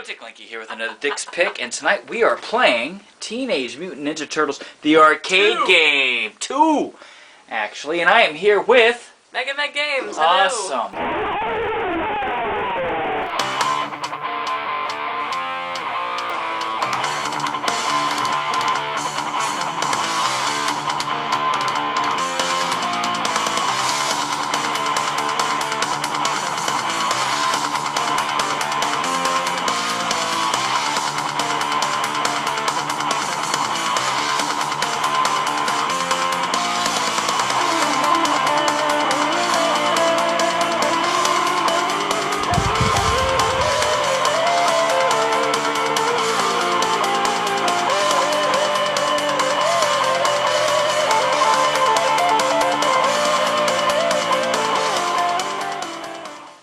Dick Linky here with another Dick's Pick, and tonight we are playing Teenage Mutant Ninja Turtles, the arcade game. 2, actually, and I am here with... MegaMeg Games, awesome.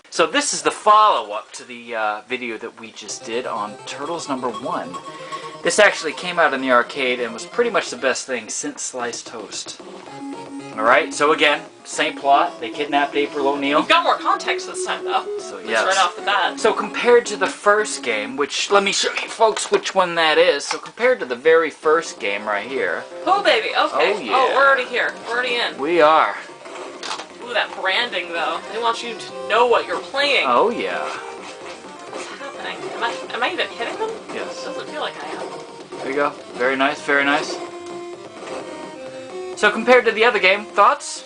So this is the follow-up to the video that we just did on Turtles number 1. This actually came out in the arcade and was pretty much the best thing since sliced toast. Alright, so again, same plot. They kidnapped April O'Neil. We've got more context this time, though. So yes. Right off the bat. So compared to the first game, which, let me show you folks which one that is. So compared to the very first game right here. Oh, baby, okay. Oh, yeah. Oh, we're already here. We're already in. We are. Ooh, that branding, though. They want you to know what you're playing. Oh, yeah. What's happening? Am I even hitting them? Yes. Doesn't feel like I am. There you go. Very nice, very nice. So compared to the other game, thoughts?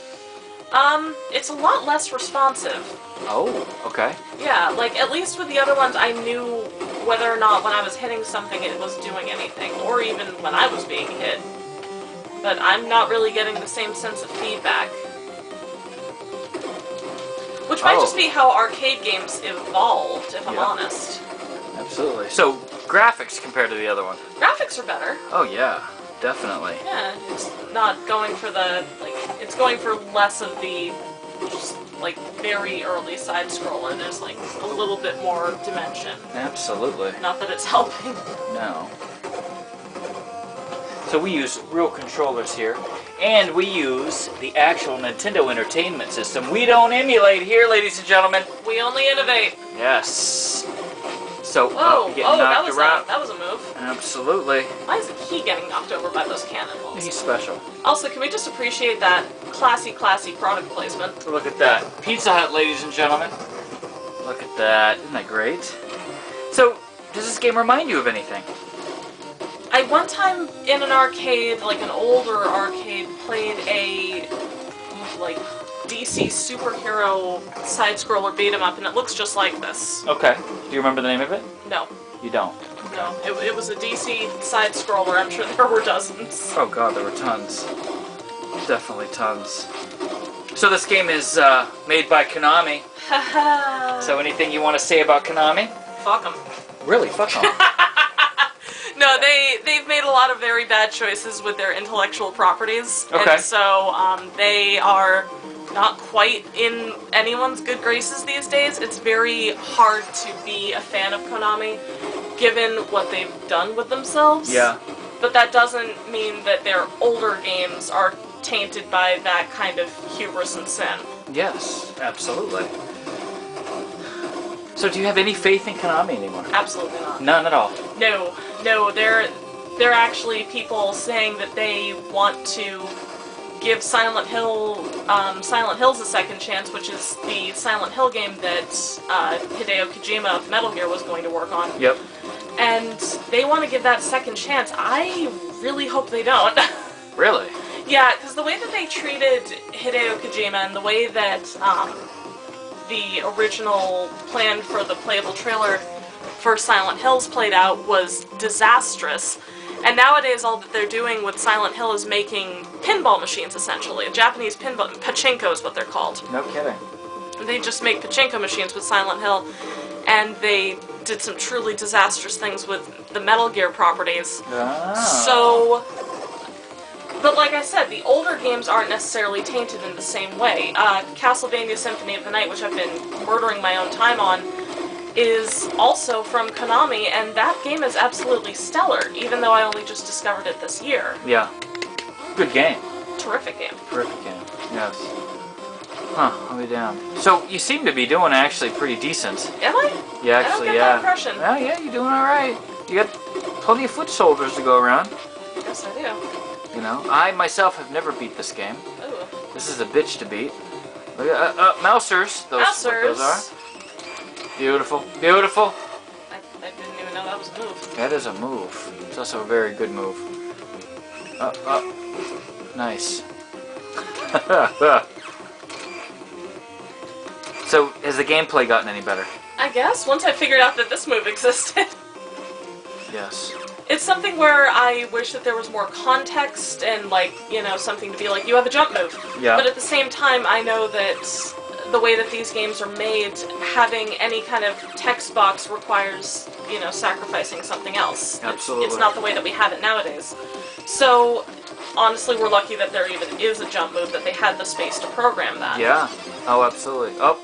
It's a lot less responsive. Oh, okay. Yeah, like, at least with the other ones, I knew whether or not when I was hitting something it was doing anything, or even when I was being hit. But I'm not really getting the same sense of feedback. Which might just be how arcade games evolved, if I'm honest. Absolutely. So, graphics compared to the other one? Graphics are better. Oh yeah, definitely. Yeah, it's not going for the, like, it's going for less of the, just, like, very early side-scroller. There's, like, a little bit more dimension. Absolutely. Not that it's helping. No. So we use real controllers here, and we use the actual Nintendo Entertainment System. We don't emulate here, ladies and gentlemen. We only innovate. Yes. So, that was a move. Absolutely. Why isn't he getting knocked over by those cannonballs? He's special. Also, can we just appreciate that classy product placement? Look at that. Pizza Hut, ladies and gentlemen. Look at that. Isn't that great? So, does this game remind you of anything? I one time in an arcade, like an older arcade, played a, like, DC superhero side-scroller beat-em-up, and it looks just like this. Okay. Do you remember the name of it? No. You don't? No. It was a DC side-scroller. I'm sure there were dozens. Oh god, there were tons. Definitely tons. So this game is made by Konami. So anything you want to say about Konami? Fuck them. Really? Fuck them? No, they've made a lot of very bad choices with their intellectual properties. Okay. And so they are not quite in anyone's good graces these days. It's very hard to be a fan of Konami, given what they've done with themselves. Yeah. But that doesn't mean that their older games are tainted by that kind of hubris and sin. Yes, absolutely. So do you have any faith in Konami anymore? Absolutely not. None at all? No, they're actually people saying that they want to give Silent Hills a second chance, which is the Silent Hill game that Hideo Kojima of Metal Gear was going to work on. Yep. And they want to give that second chance. I really hope they don't. Really? Yeah, because the way that they treated Hideo Kojima and the way that the original plan for the playable trailer for Silent Hills played out was disastrous. And nowadays all that they're doing with Silent Hill is making pinball machines, essentially. Japanese pinball... Pachinko is what they're called. No kidding. They just make pachinko machines with Silent Hill, and they did some truly disastrous things with the Metal Gear properties. Ah. So... But like I said, the older games aren't necessarily tainted in the same way. Castlevania Symphony of the Night, which I've been murdering my own time on, is also from Konami, and that game is absolutely stellar, even though I only just discovered it this year. Yeah. Good game. Terrific game. Terrific game, yes. Huh, I'll be damned. So, you seem to be doing actually pretty decent. Am I? Yeah, actually, I don't get that impression. Well, yeah, you're doing alright. You got plenty of foot soldiers to go around. Yes, I do. You know, I myself have never beat this game. Ooh. This is a bitch to beat. Look at, mousers. Those, Mousers. what those are. Beautiful. Beautiful. I didn't even know that was a move. That is a move. It's also a very good move. Nice. So, has the gameplay gotten any better? I guess, once I figured out that this move existed. Yes. It's something where I wish that there was more context and, like, you know, something to be like, you have a jump move. Yeah. But at the same time, I know that the way that these games are made, having any kind of text box requires, you know, sacrificing something else. Absolutely. It's not the way that we have it nowadays. So, honestly, we're lucky that there even is a jump move, that they had the space to program that. Yeah. Oh, absolutely. Oh.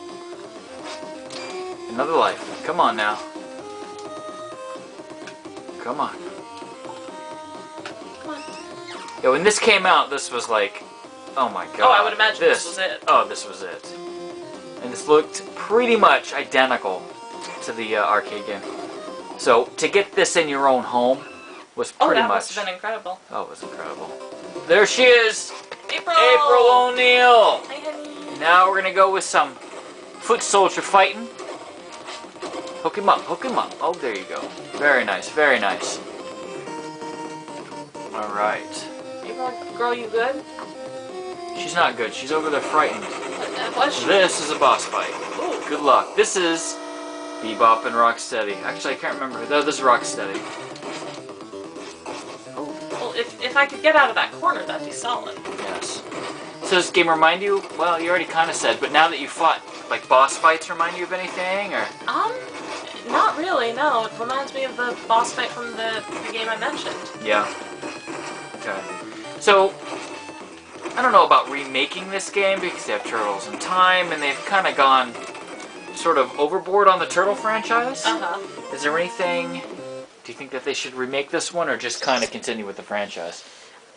Another life. Come on now. Come on. Come on. Yeah, when this came out, this was like, oh my god. Oh, I would imagine this was it. Oh, this was it. And this looked pretty much identical to the arcade game. So, to get this in your own home was pretty that much... must have been incredible. Oh, it was incredible. There she is! April! April O'Neil! Hi, honey. Now we're gonna go with some foot soldier fighting. Hook him up, hook him up. Oh, there you go. Very nice, very nice. Alright. April, girl, you good? She's not good. She's over there frightened. Was she? This is a boss fight. Ooh. Good luck. This is Bebop and Rocksteady. Actually, I can't remember. No, this is Rocksteady. Oh, Well, if I could get out of that corner, that'd be solid. yes. So does this game remind you? Well, you already kind of said, but now that you fought, like, boss fights remind you of anything, or? Not really, no. It reminds me of the boss fight from the game I mentioned. Yeah. Okay. So, I don't know about remaking this game because they have Turtles in Time, and they've kind of gone sort of overboard on the Turtle franchise. Uh-huh. Is there anything... Do you think that they should remake this one, or just kind of continue with the franchise?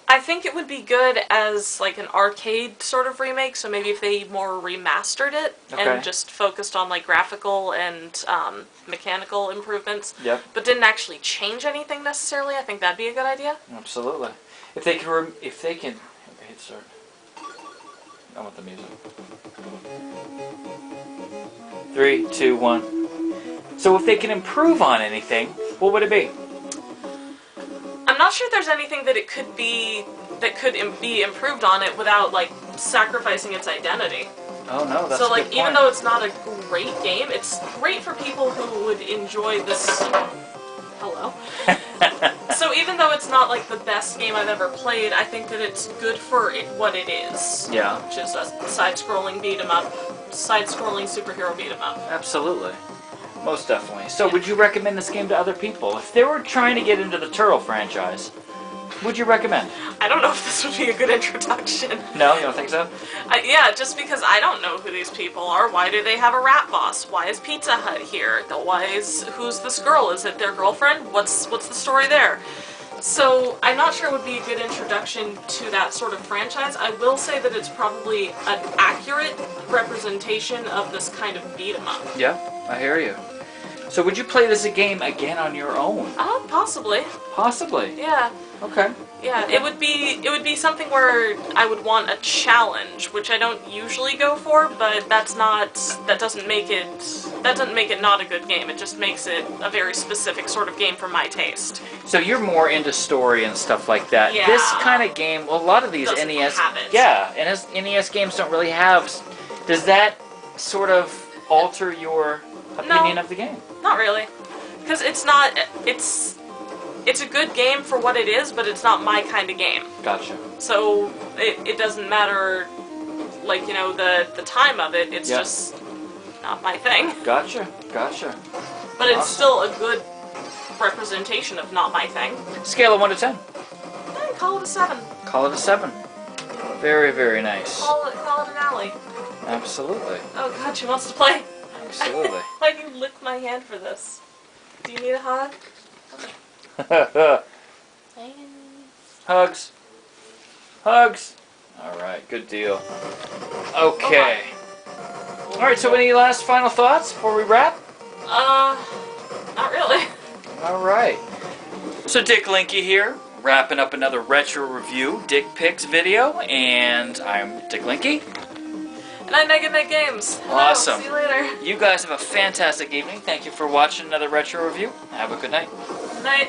I think it would be good as, like, an arcade sort of remake, so maybe if they more remastered it Okay. and just focused on, like, graphical and mechanical improvements, Yep. but didn't actually change anything necessarily, I think that'd be a good idea. Absolutely. If they can... Okay, hit start. I want the music. 3, 2, 1. So if they can improve on anything, what would it be? I'm not sure there's anything that could be improved on it without, like, sacrificing its identity. Oh no, that's So, a like, good even point. though it's not a great game, it's great for people who would enjoy this. Hello. So even though it's not, like, the best game I've ever played, I think that it's good for what it is. Yeah. Which is a side-scrolling side-scrolling superhero beat 'em up. Absolutely. Most definitely. So would you recommend this game to other people? If they were trying to get into the Turtle franchise, would you recommend? I don't know if this would be a good introduction. No, you don't think so? Yeah, just because I don't know who these people are. Why do they have a rat boss? Why is Pizza Hut here? Who's this girl? Is it their girlfriend? What's the story there? So, I'm not sure it would be a good introduction to that sort of franchise. I will say that it's probably an accurate representation of this kind of beat 'em up. Yeah, I hear you. So would you play this game again on your own? Possibly. Possibly. Yeah. Okay. Yeah, it would be something where I would want a challenge, which I don't usually go for, but that doesn't make it not a good game. It just makes it a very specific sort of game for my taste. So you're more into story and stuff like that. Yeah. This kind of game, well, a lot of these Doesn't NES, have it. yeah, and NES games don't really have. Does that sort of alter your opinion of the game? Not really, because it's a good game for what it is, but it's not my kind of game. Gotcha. So it doesn't matter, like, you know, the time of it. It's just not my thing. Gotcha. Gotcha. But it's still a good representation of not my thing. Scale of 1 to 10. Call it a 7. Call it a 7. Very, very nice. Call it an alley. Absolutely. Oh god, she wants to play. Absolutely. Why do you lick my hand for this? Do you need a hug? Hugs. Hugs. All right, good deal. Okay. Alright, so any last final thoughts before we wrap? Not really. Alright. So Dick Linky here, wrapping up another retro review Dick Picks video, and I'm Dick Linky. And I'm MegaMeg Games. Hello, Awesome. See you later. You guys have a fantastic evening. Thank you for watching another retro review. Have a good night. Good night.